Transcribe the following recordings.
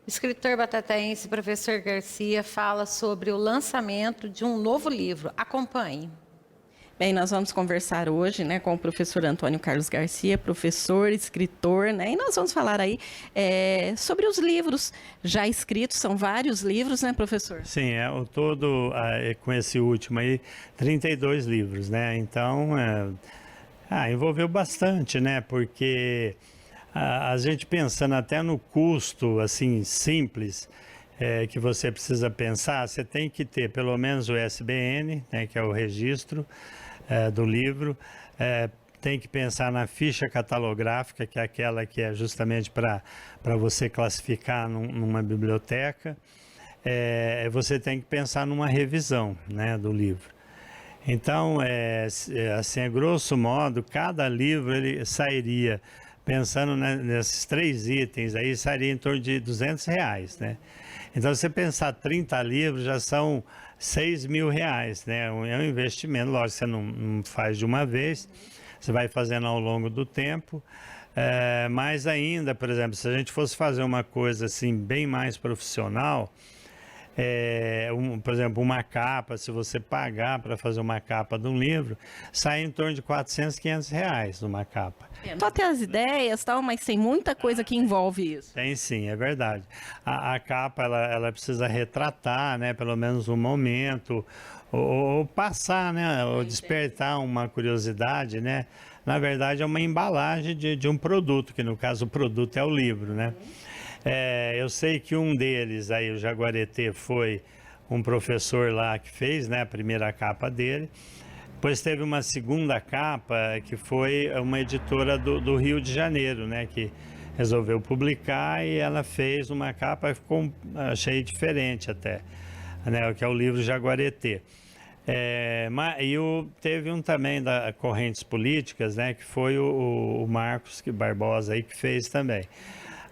O escritor batataense professor Garcia fala sobre o lançamento de um novo livro. Acompanhe. Bem, nós vamos conversar hoje, né, com o professor Antônio Carlos Garcia, professor, escritor, né, e nós vamos falar aí sobre os livros já escritos, são vários livros, né, professor? Sim, o todo, com esse último aí, 32 livros, né, então, envolveu bastante, né, porque a gente pensando até no custo, assim, simples, que você precisa pensar, você tem que ter pelo menos o ISBN, né, que é o registro do livro, tem que pensar na ficha catalográfica, que é aquela que é justamente para você classificar numa biblioteca, você tem que pensar numa revisão, né, do livro. Então, assim, a grosso modo, cada livro ele sairia, pensando nesses 3 itens aí, sairia em torno de R$ 200, né? Então, se você pensar 30 livros, já são R$ 6.000, né? É um investimento, lógico, você não faz de uma vez, você vai fazendo ao longo do tempo. Mas ainda, por exemplo, se a gente fosse fazer uma coisa assim, bem mais profissional, por exemplo, uma capa, se você pagar para fazer uma capa de um livro, sai em torno de R$ 400, R$ 500 uma capa. Só ter as ideias, tal, mas tem muita coisa que envolve isso. Tem sim, é verdade. A capa, ela precisa retratar, né, pelo menos um momento, ou passar, né, ou despertar uma curiosidade, né. Na verdade, é uma embalagem de um produto, que no caso o produto é o livro, né. Eu sei que um deles, aí o Jaguareté, foi um professor lá que fez, né, a primeira capa dele. Depois teve uma segunda capa que foi uma editora do Rio de Janeiro, né, que resolveu publicar, e ela fez uma capa que ficou, achei diferente até, né, que é o livro Jaguareté. Teve um também da Correntes Políticas, né, que foi o Marcos Barbosa aí que fez também.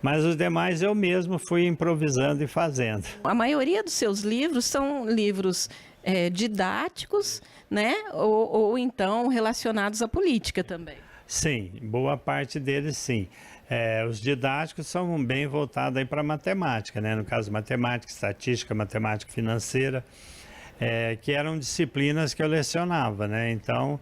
Mas os demais eu mesmo fui improvisando e fazendo. A maioria dos seus livros são livros didáticos, né? Ou então relacionados à política também. Sim, boa parte deles sim. Os didáticos são bem voltados aí para matemática, né? No caso, matemática, estatística, matemática financeira, que eram disciplinas que eu lecionava, né? Então,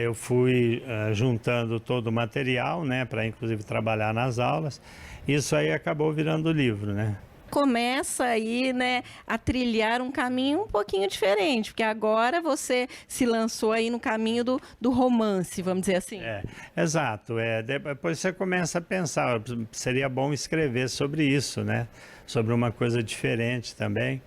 eu fui juntando todo o material, né? Para inclusive trabalhar nas aulas. Isso aí acabou virando livro, né? Começa aí, né, a trilhar um caminho um pouquinho diferente, porque agora você se lançou aí no caminho do romance, vamos dizer assim. Exato. Depois você começa a pensar, seria bom escrever sobre isso, né? Sobre uma coisa diferente também.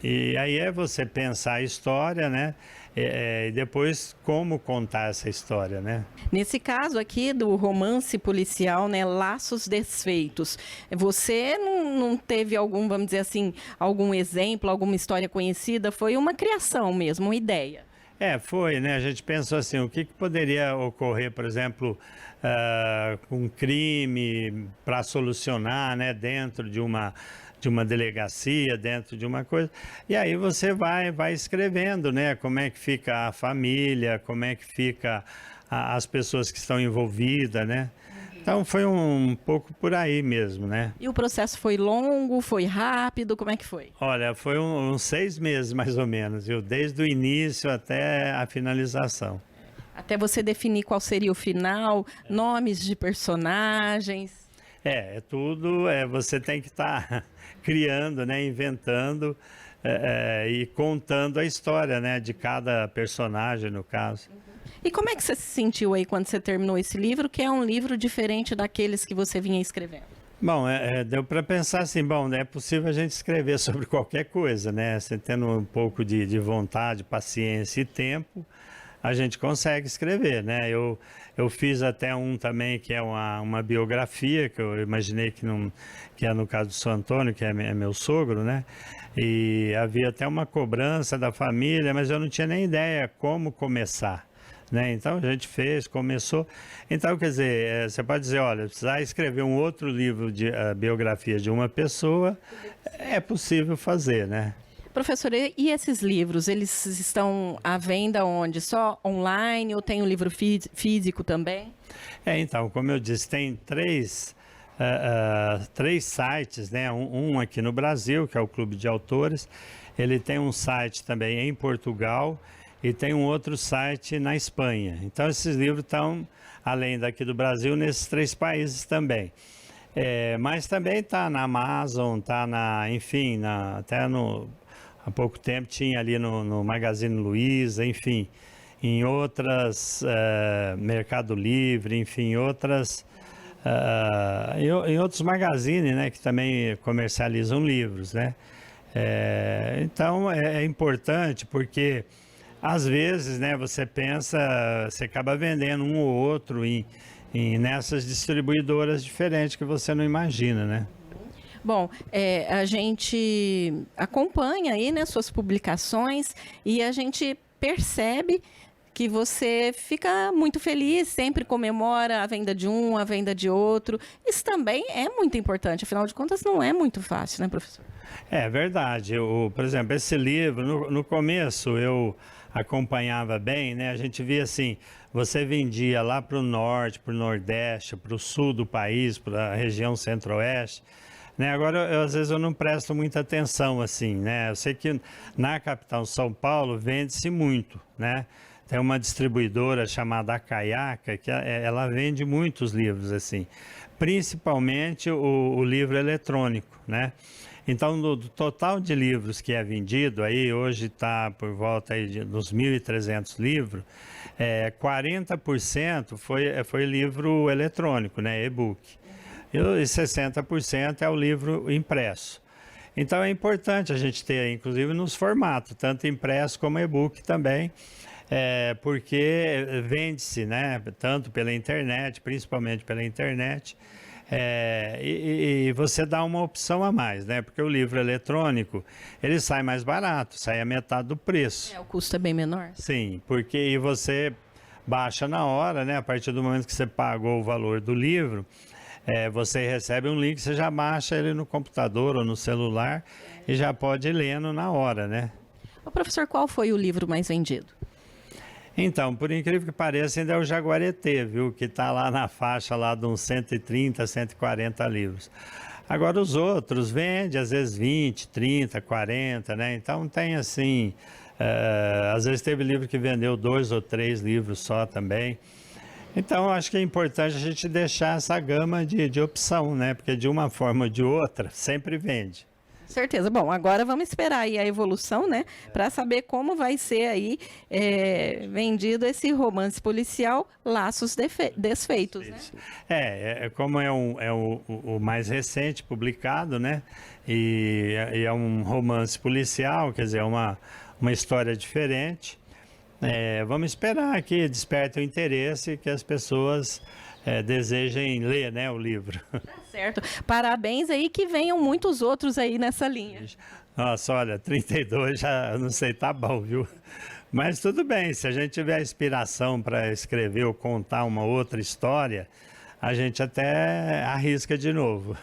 E aí é você pensar a história, né? E depois como contar essa história, né? Nesse caso aqui do romance policial, né, Laços Desfeitos, você não teve algum, vamos dizer assim, algum exemplo, alguma história conhecida? Foi uma criação mesmo, uma ideia? Foi, né? A gente pensou assim, o que poderia ocorrer, por exemplo, com um crime para solucionar, né, dentro de uma delegacia, dentro de uma coisa. E aí você vai escrevendo, né? Como é que fica a família, como é que fica as pessoas que estão envolvidas, né? Então foi um pouco por aí mesmo, né? E o processo foi longo, foi rápido, como é que foi? Olha, foi uns 6 meses mais ou menos, viu? Desde o início até a finalização. Até você definir qual seria o final, nomes de personagens. Tudo, você tem que estar criando, né, inventando e contando a história, né, de cada personagem, no caso. E como é que você se sentiu aí quando você terminou esse livro, que é um livro diferente daqueles que você vinha escrevendo? Bom, deu para pensar assim, é possível a gente escrever sobre qualquer coisa, né, você tendo um pouco de vontade, paciência e tempo, a gente consegue escrever, né? Eu fiz até um também que é uma biografia, que eu imaginei que é no caso do seu Antônio, que é meu sogro, né? E havia até uma cobrança da família, mas eu não tinha nem ideia como começar, né? Então a gente começou. Então, quer dizer, você pode dizer, olha, precisar escrever um outro livro de biografia de uma pessoa, é possível fazer, né? Professor, e esses livros, eles estão à venda onde? Só online ou tem um livro físico também? Então, como eu disse, tem 3 3 sites, né? Um aqui no Brasil, que é o Clube de Autores. Ele tem um site também em Portugal e tem um outro site na Espanha. Então, esses livros estão, além daqui do Brasil, nesses 3 países também. Mas também está na Amazon, está enfim, até há pouco tempo tinha ali no Magazine Luiza, enfim, em outras, Mercado Livre, enfim, em outros magazines, né, que também comercializam livros, né? Então é importante porque às vezes, né, você acaba vendendo um ou outro nessas distribuidoras diferentes que você não imagina, né? Bom, a gente acompanha aí, né, suas publicações e a gente percebe que você fica muito feliz, sempre comemora a venda de um, a venda de outro. Isso também é muito importante, afinal de contas não é muito fácil, né, professor? É verdade. Por exemplo, esse livro, no começo eu acompanhava bem, né? A gente via assim, você vendia lá para o norte, para o nordeste, para o sul do país, para a região centro-oeste, né? Agora, às vezes eu não presto muita atenção assim, né? Eu sei que na capital São Paulo vende-se muito, né? Tem uma distribuidora chamada Caiaca, que ela vende muitos livros assim, principalmente o livro eletrônico, né? Então, do total de livros que é vendido, aí hoje está por volta aí dos 1.300 livros, 40% foi livro eletrônico, né, e-book, e 60% é o livro impresso. Então, é importante a gente ter, inclusive, nos formatos, tanto impresso como e-book também, porque vende-se, né, tanto pela internet, principalmente pela internet, e você dá uma opção a mais, né? Porque o livro eletrônico, ele sai mais barato, sai a metade do preço. O custo é bem menor. Sim, porque você baixa na hora, né? A partir do momento que você pagou o valor do livro, você recebe um link, você já baixa ele no computador ou no celular e já pode ir lendo na hora, né? Ô, professor, qual foi o livro mais vendido? Então, por incrível que pareça, ainda é o Jaguareté, viu? Que está lá na faixa lá de uns 130, 140 livros. Agora, os outros vende, às vezes 20, 30, 40, né? Então, tem assim... às vezes teve livro que vendeu 2 ou 3 livros só também. Então, eu acho que é importante a gente deixar essa gama de opção, né? Porque de uma forma ou de outra, sempre vende. Certeza. Bom, agora vamos esperar aí a evolução, né? Para saber como vai ser aí vendido esse romance policial Laços Desfeitos, né? Como é o mais recente publicado, né? E é um romance policial, quer dizer, é uma história diferente. Vamos esperar que desperte o interesse, que as pessoas desejem ler, né, o livro. Certo. Parabéns aí, que venham muitos outros aí nessa linha. Nossa, olha, 32 já, não sei, tá bom, viu? Mas tudo bem, se a gente tiver inspiração para escrever ou contar uma outra história, a gente até arrisca de novo.